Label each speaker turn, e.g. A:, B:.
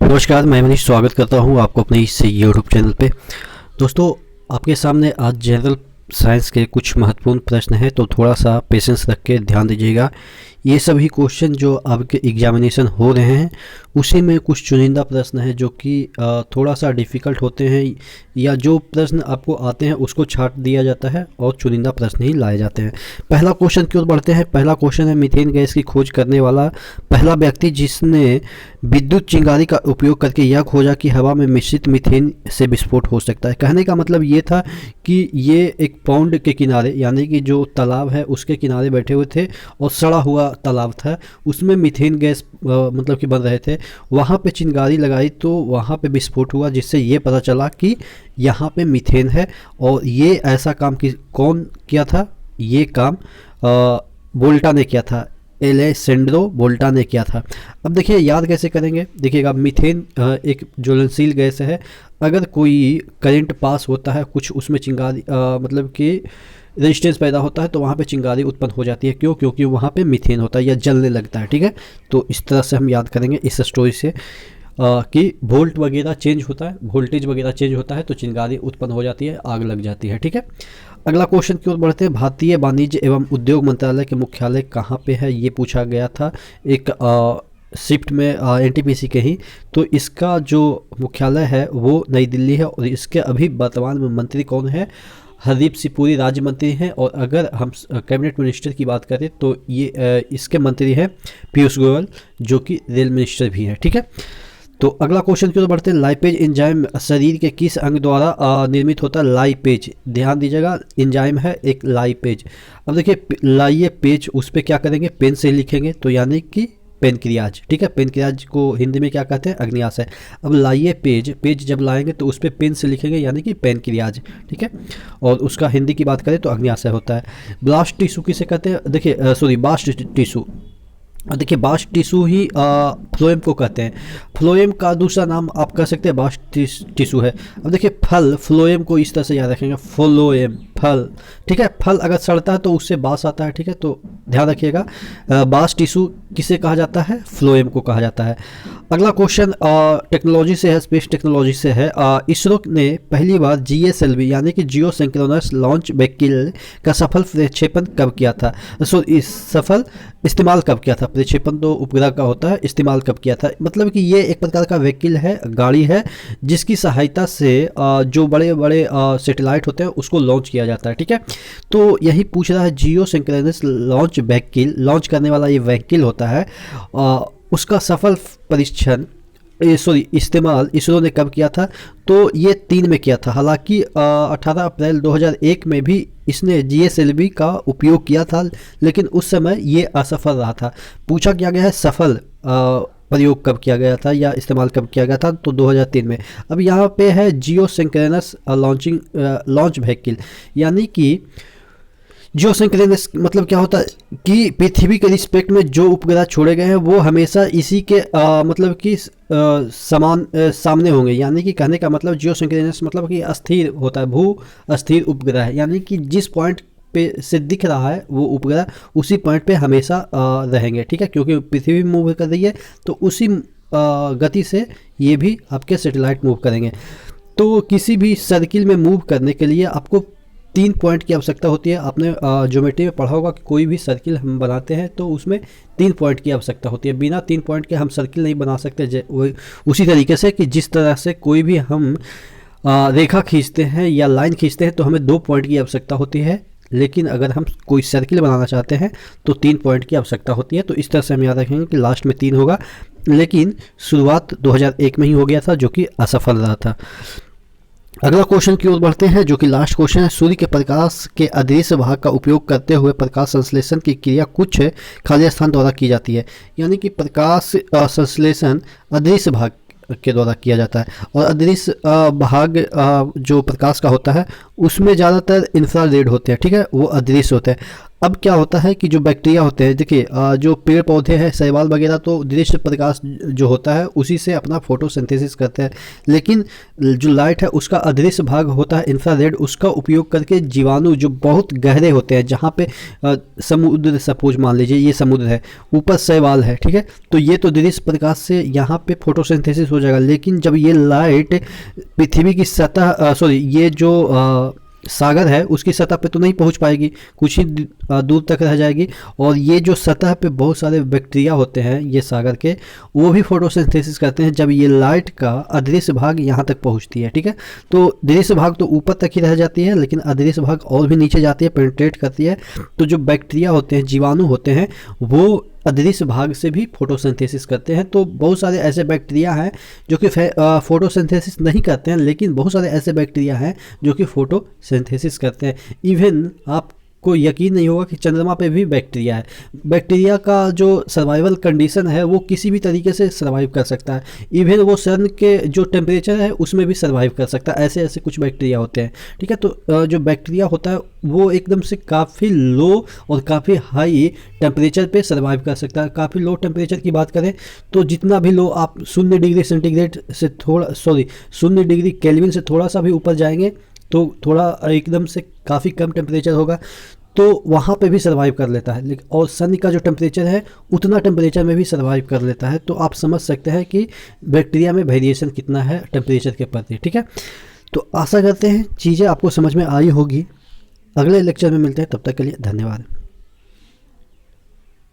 A: नमस्कार, मैं मनीष स्वागत करता हूं आपको अपने इस यूट्यूब चैनल पे। दोस्तों, आपके सामने आज जनरल साइंस के कुछ महत्वपूर्ण प्रश्न हैं, तो थोड़ा सा पेशेंस रख के ध्यान दीजिएगा। ये सभी क्वेश्चन जो आपके एग्जामिनेशन हो रहे हैं उसी में कुछ चुनिंदा प्रश्न हैं जो कि थोड़ा सा डिफ़िकल्ट होते हैं, या जो प्रश्न आपको आते हैं उसको छांट दिया जाता है और चुनिंदा प्रश्न ही लाए जाते हैं। पहला क्वेश्चन की ओर बढ़ते हैं। पहला क्वेश्चन है, मीथेन गैस की खोज करने वाला पहला व्यक्ति जिसने विद्युत चिंगारी का उपयोग करके यह खोजा कि हवा में मिश्रित मीथेन से विस्फोट हो सकता है। कहने का मतलब ये था कि ये एक पॉन्ड के किनारे, यानी कि जो तालाब है उसके किनारे बैठे हुए थे और सड़ा हुआ तालाब था, उसमें मीथेन गैस मतलब कि बन रहे थे। वहाँ पे चिंगारी लगाई तो वहाँ पे विस्फोट हुआ, जिससे ये पता चला कि यहाँ पे मीथेन है। और ये ऐसा काम कौन किया था? ये काम वोल्टा ने किया था, एलेसेंड्रो वोल्टा ने किया था। अब देखिए याद कैसे करेंगे। देखिएगा, मीथेन एक ज्वलनशील गैस है। अगर कोई करंट पास होता है, कुछ उसमें चिंगारी मतलब कि रेजिस्टेंस पैदा होता है, तो वहाँ पे चिंगारी उत्पन्न हो जाती है। क्यों? क्योंकि वहाँ पे मीथेन होता है या जलने लगता है। ठीक है, तो इस तरह से हम याद करेंगे इस स्टोरी से कि वोल्ट वगैरह चेंज होता है, वोल्टेज वगैरह चेंज होता है तो चिंगारी उत्पन्न हो जाती है, आग लग जाती है। ठीक है, अगला क्वेश्चन की ओर बढ़ते हैं। भारतीय वाणिज्य एवं उद्योग मंत्रालय के मुख्यालय कहाँ पे है? ये पूछा गया था एक शिफ्ट में एनटीपीसी के ही। तो इसका जो मुख्यालय है वो नई दिल्ली है और इसके अभी वर्तमान में मंत्री कौन है? हरदीप सिंह पुरी राज्य मंत्री हैं। और अगर हम कैबिनेट मिनिस्टर की बात करें तो ये इसके मंत्री हैं पीयूष गोयल, जो कि रेल मिनिस्टर भी हैं। ठीक है, तो अगला क्वेश्चन की ओर बढ़ते हैं। लाइपेज एंजाइम शरीर के किस अंग द्वारा निर्मित होता है? लाइपेज, ध्यान दीजिएगा, एंजाइम है एक लाइपेज। अब देखिए, लाइए पेज, उस पर क्या करेंगे? पेन से लिखेंगे, तो यानी कि पेनक्रियाज। ठीक है, पेनक्रियाज को हिंदी में क्या कहते हैं? अग्न्याशय। अब लाइए पेज, पेज जब लाएंगे तो उस पर पेन से लिखेंगे, यानी कि पेनक्रियाज। ठीक है, और उसका हिंदी की बात करें तो अग्न्याशय होता है। ब्लास्ट टिश्यू किसे कहते हैं? देखिए सॉरी, बास्ट टिश्यू। देखिए, बास्ट टिश्यू ही फ्लोएम को कहते हैं। फ्लोएम का दूसरा नाम आप कह सकते हैं बास्ट टिश्यू है। अब देखिए, फल, फ्लोएम को इस तरह से याद रखेंगे, फ्लोएम फल। ठीक है, फल अगर सड़ता है तो उससे बास आता है। ठीक है, तो ध्यान रखिएगा, बास्ट टिश्यू किसे कहा जाता है? फ्लोएम को कहा जाता है। अगला क्वेश्चन टेक्नोलॉजी से है, स्पेस टेक्नोलॉजी से है। इसरो ने पहली बार जीएसएलवी यानी कि जियो सिंक्रोनस लॉन्च व्हीकल का सफल प्रक्षेपण कब किया था? सफल इस्तेमाल कब किया था? प्रक्षेपण तो उपग्रह का होता है, इस्तेमाल कब किया था? मतलब कि ये एक प्रकार का व्हीकल है, गाड़ी है, जिसकी सहायता से जो बड़े बड़े सैटेलाइट होते हैं उसको लॉन्च किया जाता है। ठीक है, तो यही पूछ रहा है, जियो सिंक्रोनस लॉन्च व्हीकल, लॉन्च करने वाला ये व्हीकल होता है, उसका सफल परीक्षण इस्तेमाल इसरो ने कब किया था? तो ये 3 में किया था। हालांकि 18 अप्रैल 2001 में भी इसने जीएसएलवी का उपयोग किया था, लेकिन उस समय ये असफल रहा था। पूछा क्या गया है, सफल प्रयोग कब किया गया था या इस्तेमाल कब किया गया था? तो 2003 में। अब यहाँ पे है जियो सिंक्रोनस लॉन्च व्हीकल, यानी कि जियो सिंक्रोनस मतलब क्या होता है कि पृथ्वी के रिस्पेक्ट में जो उपग्रह छोड़े गए हैं वो हमेशा इसी के मतलब कि सामने होंगे। यानी कि कहने का मतलब जियो सिंक्रोनस मतलब कि अस्थिर होता है, भू अस्थिर उपग्रह है, यानी कि जिस पॉइंट पे से दिख रहा है वो उपग्रह उसी पॉइंट पे हमेशा रहेंगे। ठीक है, क्योंकि पृथ्वी मूव कर रही है तो उसी गति से ये भी आपके सैटेलाइट मूव करेंगे। तो किसी भी सर्किल में मूव करने के लिए आपको 3 पॉइंट की आवश्यकता होती है। आपने ज्योमेट्री में पढ़ा होगा कि कोई भी सर्किल हम बनाते हैं तो उसमें 3 पॉइंट की आवश्यकता होती है। बिना 3 पॉइंट के हम सर्किल नहीं बना सकते। उसी तरीके से कि जिस तरह से कोई भी हम रेखा खींचते हैं या लाइन खींचते हैं तो हमें 2 पॉइंट की आवश्यकता होती है, लेकिन अगर हम कोई सर्किल बनाना चाहते हैं तो 3 पॉइंट की आवश्यकता होती है। तो इस तरह से हम याद रखेंगे कि लास्ट में 3 होगा, लेकिन शुरुआत 2001 में ही हो गया था, जो कि असफल रहा था। अगला क्वेश्चन की ओर बढ़ते हैं, जो कि लास्ट क्वेश्चन है। सूर्य के प्रकाश के अदृश्य भाग का उपयोग करते हुए प्रकाश संश्लेषण की क्रिया कुछ खाली स्थान द्वारा की जाती है। यानी कि प्रकाश संश्लेषण अदृश्य भाग के द्वारा किया जाता है, और अदृश्य भाग जो प्रकाश का होता है उसमें ज़्यादातर इंफ्रारेड होते हैं। ठीक है, वो अदृश्य होते हैं। अब क्या होता है कि जो बैक्टीरिया होते हैं, देखिए जो पेड़ पौधे हैं, शैवाल वगैरह, तो दृश्य प्रकाश जो होता है उसी से अपना फोटोसिंथेसिस करते हैं। लेकिन जो लाइट है उसका अदृश्य भाग होता है इंफ्रारेड, उसका उपयोग करके जीवाणु जो बहुत गहरे होते हैं, जहाँ पे समुद्र, सपोज मान लीजिए ये समुद्र है, ऊपर शैवाल है, ठीक है, तो ये तो दृश्य प्रकाश से यहाँ पे फोटोसिंथेसिस हो जाएगा। लेकिन जब ये लाइट पृथ्वी की सतह, सॉरी, ये जो सागर है उसकी सतह पे तो नहीं पहुंच पाएगी, कुछ ही दूर तक रह जाएगी। और ये जो सतह पे बहुत सारे बैक्टीरिया होते हैं ये सागर के, वो भी फोटोसिंथेसिस करते हैं जब ये लाइट का अदृश्य भाग यहाँ तक पहुँचती है, ठीक है। तो दृश्य भाग तो ऊपर तक ही रह जाती है, लेकिन अदृश्य भाग और भी नीचे जाती है, पेनिट्रेट करती है। तो जो बैक्टीरिया होते हैं, जीवाणु होते हैं, वो अदृश्य भाग से भी फोटोसिंथेसिस करते हैं। तो बहुत सारे ऐसे बैक्टीरिया हैं जो कि फोटोसिंथेसिस नहीं करते हैं, लेकिन बहुत सारे ऐसे बैक्टीरिया हैं जो कि फोटोसिंथेसिस करते हैं। इवन आपको यकीन नहीं होगा कि चंद्रमा पे भी बैक्टीरिया है। बैक्टीरिया का जो सर्वाइवल कंडीशन है वो किसी भी तरीके से सर्वाइव कर सकता है। इवन वो सन के जो टेम्परेचर है उसमें भी सर्वाइव कर सकता है। ऐसे ऐसे कुछ बैक्टीरिया होते हैं, ठीक है। तो जो बैक्टीरिया होता है वो एकदम से काफ़ी लो और काफ़ी हाई टेम्परेचर पे सर्वाइव कर सकता है। काफ़ी लो टेम्परेचर की बात करें तो जितना भी लो, आप 0 डिग्री सेंटीग्रेड से थोड़ा, सॉरी 0 डिग्री केल्विन से थोड़ा सा भी ऊपर जाएंगे तो थोड़ा एकदम से काफ़ी कम टेम्परेचर होगा, तो वहाँ पे भी सर्वाइव कर लेता है। लेकिन और सन का जो टेम्परेचर है उतना टेम्परेचर में भी सर्वाइव कर लेता है। तो आप समझ सकते हैं कि बैक्टीरिया में वेरिएशन कितना है टेम्परेचर के प्रति, ठीक है। तो आशा करते हैं चीज़ें आपको समझ में आई होगी। अगले लेक्चर में मिलते हैं, तब तक के लिए धन्यवाद।